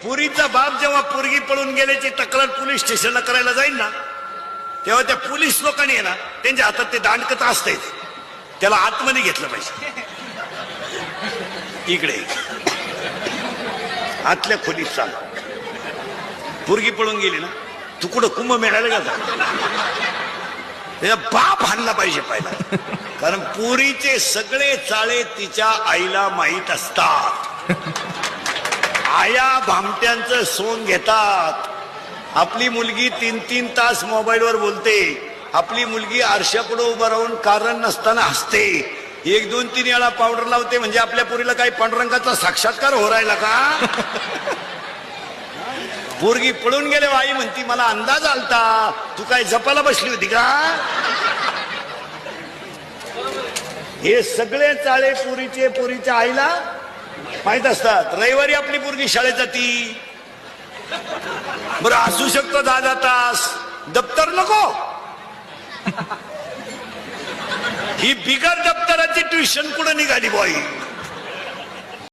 पुरीचा बाप जेव्हा पोरगी पळून गेल्याची तक्रार पोलीस स्टेशनला करायला जाईल ना, तेव्हा त्या पोलीस लोकांनी आहे ना, त्यांच्या हातात ते दांडकं असतंय, त्याला आतमध्ये घेतलं पाहिजे. इकडे आतल्या खोलीत चाल. पोरगी पळून गेली ना, तू कुठं कुंभमेळ्याला गेला, त्याचा बाप हाणला पाहिजे पहिला. कारण पुरीचे सगळे चाळे तिच्या आईला माहीत असतात. आया भामट्यांचं सोंग घेतात. आपली मुलगी 3-3 तास मोबाईलवर बोलते. आपली मुलगी आरशापुढे उभं राहून कारण नसताना हसते. 1-2-3 वेळा पावडर लावते. म्हणजे आपल्या पुरीला काही पांडुरंगाचा साक्षात्कार हो राहिला का? पोरगी पळून गेले, आई म्हणती मला अंदाज आलता, तू काय जपाला बसली होती का? हे सगळे चाळे पुरीचे पुरीच्या आईला माहित असतात. रविवारी आपली पोरगी शाळेत जाती, बरं असू शकतो 10 तास, दप्तर नको. ही बिगर दप्तराची ट्युशन कुठं निघाली बाई?